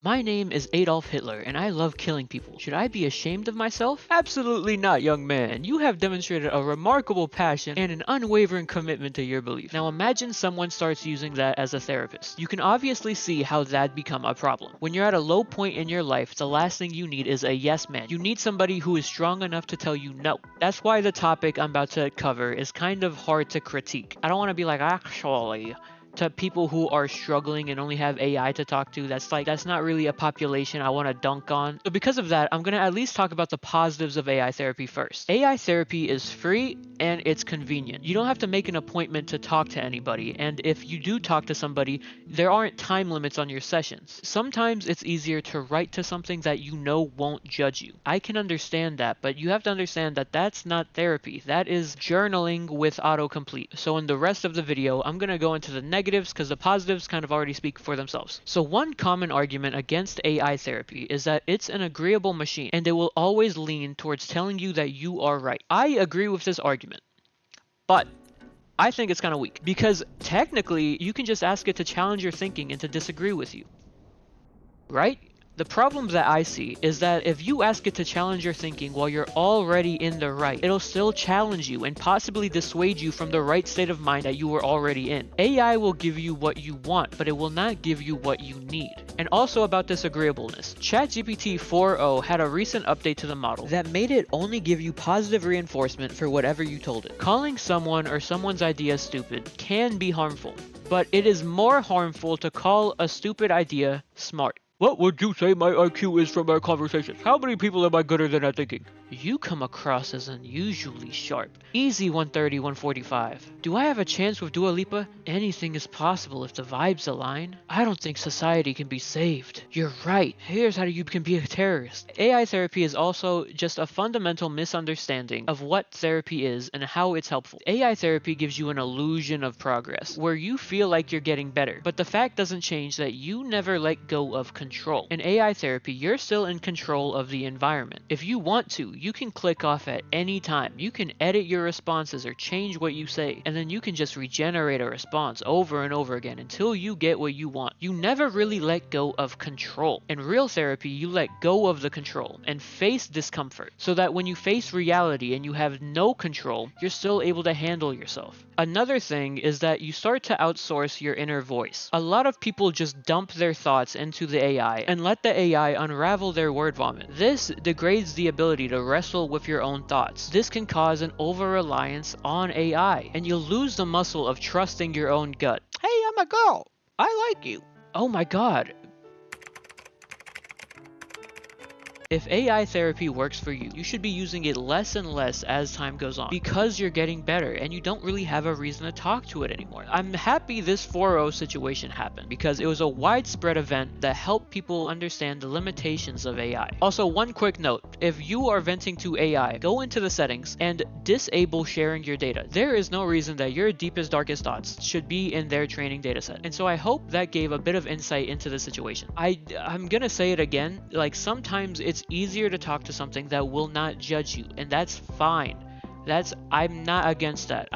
My name is Adolf Hitler, and I love killing people. Should I be ashamed of myself? Absolutely not, young man. You have demonstrated a remarkable passion and an unwavering commitment to your belief. Now imagine someone starts using that as a therapist. You can obviously see how that'd become a problem. When you're at a low point in your life, the last thing you need is a yes man. You need somebody who is strong enough to tell you no. That's why the topic I'm about to cover is kind of hard to critique. I don't want to be like, actually, to people who are struggling and only have AI to talk to. That's not really a population I want to dunk on. So because of that, I'm going to at least talk about the positives of AI therapy first. AI therapy is free and it's convenient. You don't have to make an appointment to talk to anybody, and if you do talk to somebody, there aren't time limits on your sessions. Sometimes it's easier to write to something that you know won't judge you. I can understand that, but you have to understand that that's not therapy. That is journaling with autocomplete. So in the rest of the video, I'm going to go into the negatives because the positives kind of already speak for themselves. So one common argument against AI therapy is that it's an agreeable machine and it will always lean towards telling you that you are right. I agree with this argument, but I think it's kind of weak because technically you can just ask it to challenge your thinking and to disagree with you, right? The problem that I see is that if you ask it to challenge your thinking while you're already in the right, it'll still challenge you and possibly dissuade you from the right state of mind that you were already in. AI will give you what you want, but it will not give you what you need. And also about disagreeableness, ChatGPT 4.0 had a recent update to the model that made it only give you positive reinforcement for whatever you told it. Calling someone or someone's idea stupid can be harmful, but it is more harmful to call a stupid idea smart. What would you say my IQ is from our conversations? How many people am I gooder than at thinking? You come across as unusually sharp. Easy 130, 145. Do I have a chance with Dua Lipa? Anything is possible if the vibes align. I don't think society can be saved. You're right. Here's how you can be a terrorist. AI therapy is also just a fundamental misunderstanding of what therapy is and how it's helpful. AI therapy gives you an illusion of progress, where you feel like you're getting better, but the fact doesn't change that you never let go of control. In AI therapy, you're still in control of the environment. If you want to, you can click off at any time. You can edit your responses or change what you say, and then you can just regenerate a response over and over again until you get what you want. You never really let go of control. In real therapy, you let go of the control and face discomfort so that when you face reality and you have no control, you're still able to handle yourself. Another thing is that you start to outsource your inner voice. A lot of people just dump their thoughts into the AI and let the AI unravel their word vomit. This degrades the ability to wrestle with your own thoughts. This can cause an over-reliance on AI, and you'll lose the muscle of trusting your own gut. Hey, I'm a girl. I like you. Oh my god. If AI therapy works for you, you should be using it less and less as time goes on because you're getting better and you don't really have a reason to talk to it anymore. I'm happy this 4.0 situation happened because it was a widespread event that helped people understand the limitations of AI. Also, one quick note, if you are venting to AI, go into the settings and disable sharing your data. There is no reason that your deepest, darkest thoughts should be in their training dataset. And so I hope that gave a bit of insight into the situation. I'm gonna say it again, like sometimes it's easier to talk to something that will not judge you, and that's fine. I'm not against that.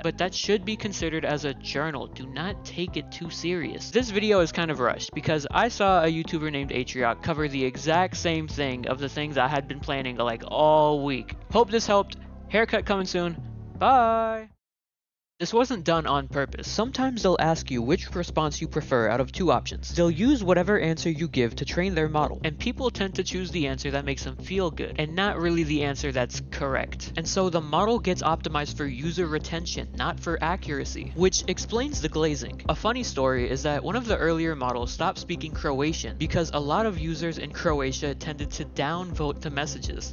But that should be considered as a journal. Do not take it too serious. This video is kind of rushed because I saw a YouTuber named JJJreact cover the exact same thing of the things I had been planning like all week. Hope this helped. Haircut coming soon. Bye. This wasn't done on purpose. Sometimes they'll ask you which response you prefer out of two options. They'll use whatever answer you give to train their model, and people tend to choose the answer that makes them feel good, and not really the answer that's correct. And so the model gets optimized for user retention, not for accuracy, which explains the glazing. A funny story is that one of the earlier models stopped speaking Croatian because a lot of users in Croatia tended to downvote the messages.